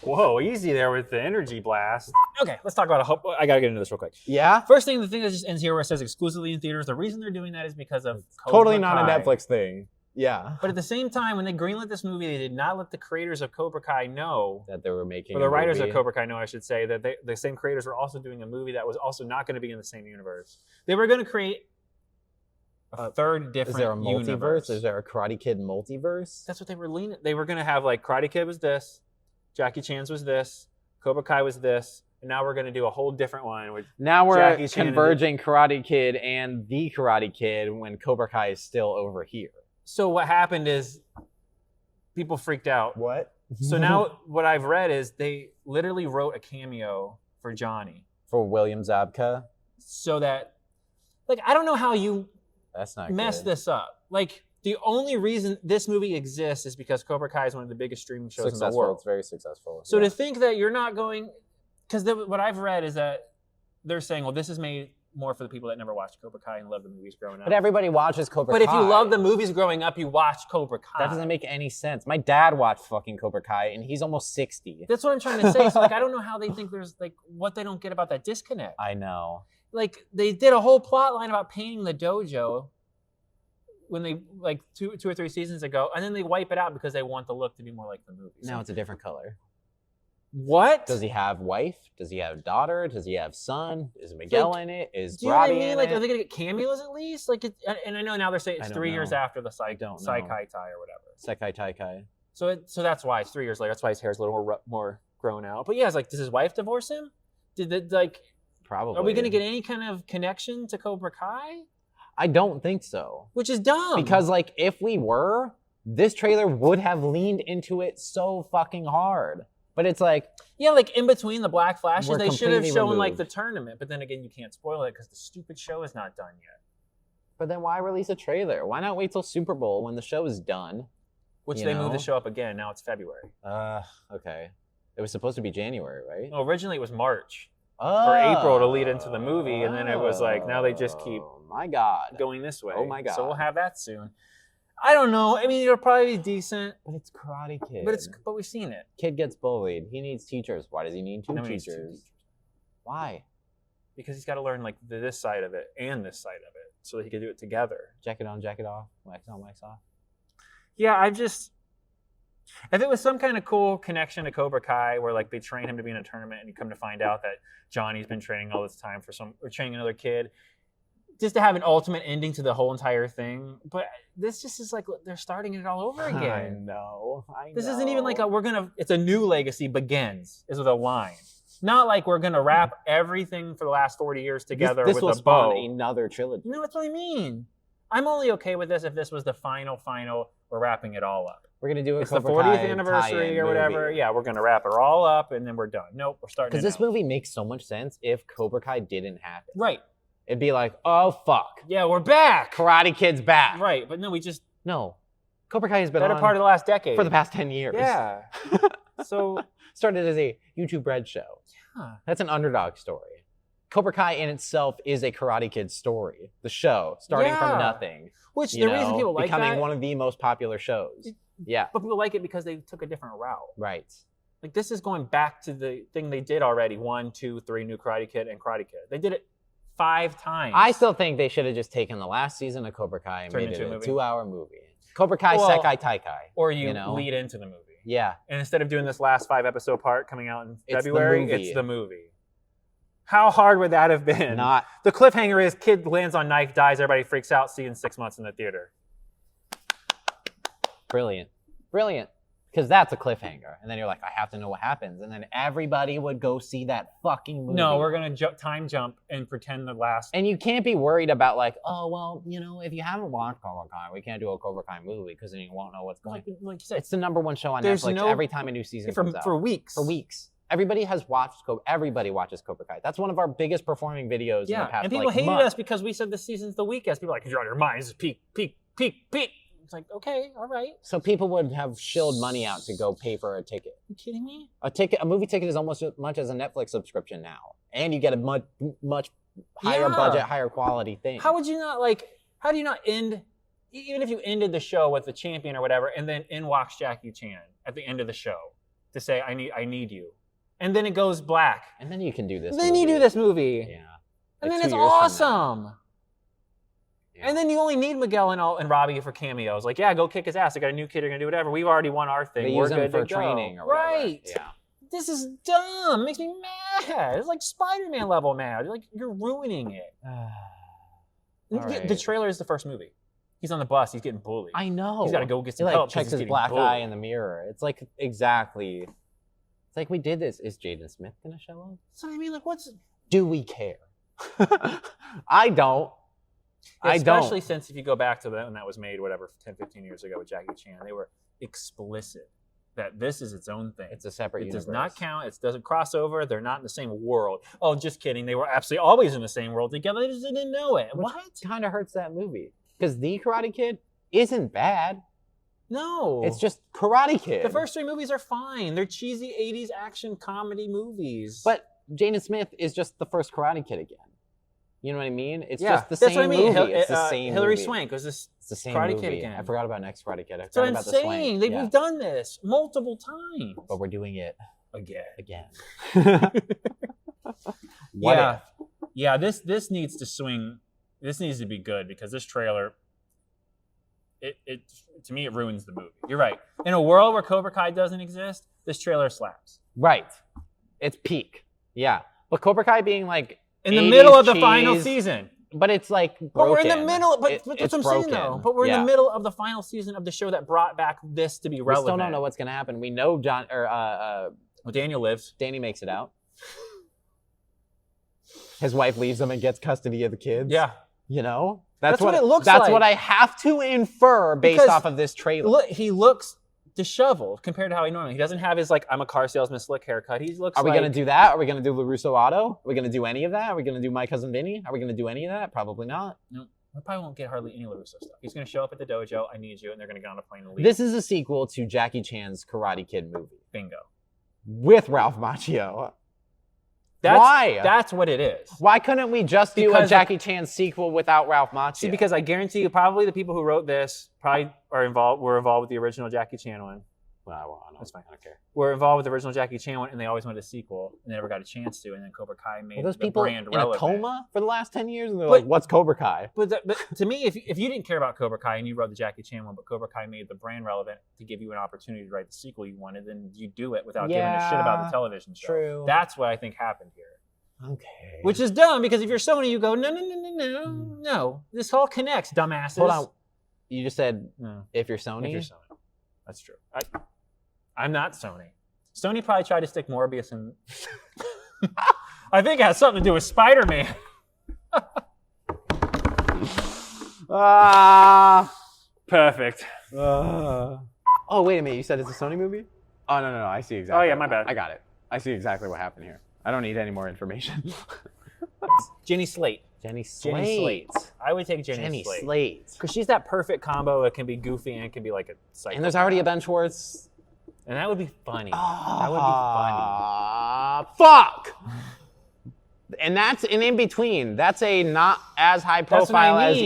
Whoa, easy there with the energy blast. Okay, let's talk about I gotta get into this real quick. Yeah? First thing, the thing that just ends here where it says exclusively in theaters, the reason they're doing that is because of Totally not a Netflix thing. Yeah. But at the same time, when they greenlit this movie, they did not let the creators of Cobra Kai know that they were making or the writers of Cobra Kai know, I should say, that the same creators were also doing a movie that was also not going to be in the same universe. They were going to create a third different Is there a multiverse? universe. Is there a Karate Kid multiverse? That's what they were leaning. They were going to have like Karate Kid was this, Jackie Chan's was this, Cobra Kai was this, and now we're going to do a whole different one. With now we're Jackie Chan converging Karate Kid and the Karate Kid when Cobra Kai is still over here. So what happened is people freaked out. What? So now what I've read is they literally wrote a cameo for Johnny. For William Zabka? So that, like, I don't know how you That's not mess good. this up. Like, the only reason this movie exists is because Cobra Kai is one of the biggest streaming shows in the world. It's very successful. So to think that you're not going, because what I've read is that they're saying, well, this is made more for the people that never watched Cobra Kai and love the movies growing up. But everybody watches Cobra Kai. But if you love the movies growing up, you watch Cobra Kai. That doesn't make any sense. My dad watched fucking Cobra Kai, and he's almost 60. That's what I'm trying to say. So, like, I don't know how they think there's, like, what they don't get about that disconnect. I know. Like, they did a whole plot line about painting the dojo when they, like, two or three seasons ago, and then they wipe it out because they want the look to be more like the movies. Now it's a different color. What? Does he have wife? Does he have daughter? Does he have son? Is Miguel in it? Is do you know what I Robbie mean? in Like, it? are they gonna get cameos at least? Like, and I know now they're saying it's 3 years after the Sai Kai Tai or whatever. Sekai Taikai. So that's why it's 3 years later. That's why his hair's a little more grown out. But yeah, it's like, does his wife divorce him? Probably. Are we gonna get any kind of connection to Cobra Kai? I don't think so. Which is dumb. Because, like, if we were, this trailer would have leaned into it so fucking hard. But it's like... Yeah, like, in between the Black Flashes, they should have shown, removed. like, the tournament. But then again, you can't spoil it because the stupid show is not done yet. But then why release a trailer? Why not wait till Super Bowl when the show is done? Which they moved the show up again. Now it's February. Okay. It was supposed to be January, right? No, originally it was March. Or April to lead into the movie. And then it was like, now they just keep going this way. Oh my God. So we'll have that soon. I don't know. I mean, it'll probably be decent. But it's Karate Kid. But we've seen it. Kid gets bullied. He needs teachers. Why does he need two teachers? Why? Because he's got to learn, like, this side of it and this side of it so that he can do it together. Jacket on, jacket off. Wax on, wax off. Yeah, if it was some kind of cool connection to Cobra Kai where, like, they train him to be in a tournament and you come to find out that Johnny's been training all this time or training another kid, just to have an ultimate ending to the whole entire thing. But this just is like they're starting it all over again. I know. This isn't even like it's a new legacy begins is with a line. Not like we're going to wrap everything for the last 40 years together with a bow. This will spawn another trilogy. No, that's what I mean. I'm only okay with this if this was the final, we're wrapping it all up. We're going to do it's the 40th anniversary or whatever. Movie. Yeah, we're going to wrap it all up and then we're done. Nope, we're starting because this movie makes so much sense if Cobra Kai didn't happen. Right. It'd be like, oh, fuck. Yeah, we're back. Karate Kid's back. Right, but no, No. Cobra Kai has been better part of the last decade. For the past 10 years. Yeah. So... Started as a YouTube Red show. Yeah. That's an underdog story. Cobra Kai in itself is a Karate Kid story. The show, starting from nothing. Which the reason people like becoming one of the most popular shows. Yeah. But people like it because they took a different route. Right. Like, this is going back to the thing they did already. 1, 2, 3, New Karate Kid and Karate Kid. They did it 5 times. I still think they should have just taken the last season of Cobra Kai and made it a 2-hour movie. Cobra Kai Sekai Taikai. Or you lead into the movie. Yeah. And instead of doing this last 5-episode part coming out in February, it's the movie. How hard would that have been? Not. The cliffhanger is kid lands on knife, dies, everybody freaks out, see you in 6 months in the theater. Brilliant. Brilliant. Because that's a cliffhanger. And then you're like, I have to know what happens. And then everybody would go see that fucking movie. No, we're going to time jump and pretend the last... And you can't be worried about like, oh, well, if you haven't watched Cobra Kai, we can't do a Cobra Kai movie because then you won't know what's going on. Like you said, it's the #1 show on Netflix every time a new season comes out. For weeks. For weeks. Everybody has watched Everybody watches Cobra Kai. That's one of our biggest performing videos in the past and people hated us because we said this season's the weakest. People are like, you're on your minds. This is peak, peak, peak, peak. It's like, okay, all right. So people would have shilled money out to go pay for a ticket. Are you kidding me? A movie ticket is almost as much as a Netflix subscription now. And you get a much higher budget, higher quality thing. How do you not end, even if you ended the show with the champion or whatever, and then walks Jackie Chan at the end of the show? to say, I need you. And then it goes black. And then you can do this. Then you do this movie. Yeah. And Like then 2 it's years from awesome. now. Yeah. And then you only need Miguel and Robbie for cameos. Like, yeah, go kick his ass. I got a new kid. You're going to do whatever. We've already won our thing. They We're use them good for to go. training or whatever. Right. Yeah. This is dumb. It makes me mad. It's like Spider-Man level mad. You're ruining it. Right. The trailer is the first movie. He's on the bus. He's getting bullied. I know. He's got to go get He some like help. 'cause checks he's his getting black bullied. eye in the mirror. It's like exactly. It's like we did this. Is Jaden Smith gonna show up? So I mean, like, Do we care? I don't. I don't. Especially since if you go back to when that was made, whatever, 10, 15 years ago with Jackie Chan, they were explicit that this is its own thing. It's a separate universe. It does not count. It doesn't cross over. They're not in the same world. Oh, just kidding. They were absolutely always in the same world together. They just didn't know it. Which what? kind of hurts that movie. Because The Karate Kid isn't bad. No. It's just Karate Kid. The first 3 movies are fine. They're cheesy 80s action comedy movies. But Jaden Smith is just the first Karate Kid again. You know what I mean? It's yeah, just the that's same what I mean. movie. It's the same Hilary movie. Swank was this It's the same Karate movie. Kid again. I forgot about Next Karate Kid. I That's what forgot I'm about the saying. Swank. We've done this multiple times. But we're doing it Again. What Yeah, this needs to swing. This needs to be good because this trailer, it to me, it ruins the movie. You're right. In a world where Cobra Kai doesn't exist, this trailer slaps. Right. It's peak. Yeah. But Cobra Kai being like In the middle of the cheese, final season. But it's like broken. But we're in the middle. But It's that's what I'm saying, though. But we're in the middle of the final season of the show that brought back this to be We relevant. still don't know what's going to happen. We know Well, Daniel lives. Danny makes it out. His wife leaves him and gets custody of the kids. Yeah. You know? That's what it looks like. That's what I have to infer based Because off of this trailer. Look, he looks disheveled compared to how he normally. He doesn't have his I'm a car salesman slick haircut. He looks. Are we going to do that? Are we going to do LaRusso Auto? Are we going to do any of that? Are we going to do My Cousin Vinny? Are we going to do any of that? Probably not. No, we probably won't get hardly any LaRusso stuff. He's going to show up at the dojo. I need you, and they're going to get on a plane and leave. This is a sequel to Jackie Chan's Karate Kid movie. Bingo. With Ralph Macchio. Why? That's what it is. Why couldn't we just do a Jackie Chan sequel without Ralph Macchio? See, because I guarantee you, probably the people who wrote this probably were involved with the original Jackie Chan one. Well, that's fine. I don't care. Were involved with the original Jackie Chan one, and they always wanted a sequel, and they never got a chance to. And then Cobra Kai made those the people brand in relevant. a coma for the last 10 years, and they're like, "What's Cobra Kai?" But to me, if you didn't care about Cobra Kai and you wrote the Jackie Chan one, but Cobra Kai made the brand relevant to give you an opportunity to write the sequel you wanted, then you do it without giving a shit about the television show. True. That's what I think happened here. Okay. Which is dumb because if you're Sony, you go no. This all connects, dumbasses. Hold on. You just said if you're Sony. If you're Sony, that's true. I'm not Sony. Sony probably tried to stick Morbius in. I think it has something to do with Spider-Man. Perfect. Oh, wait a minute. You said it's a Sony movie? Oh, no. I see exactly. Oh, yeah, my bad. I got it. I see exactly what happened here. I don't need any more information. Jenny Slate. Jenny Slate. I would take Jenny Slate. Because she's that perfect combo that can be goofy and can be like a psycho. And there's already a Ben Schwartz. And that would be funny. That would be funny. Fuck! And that's an in between. That's a not as high profile as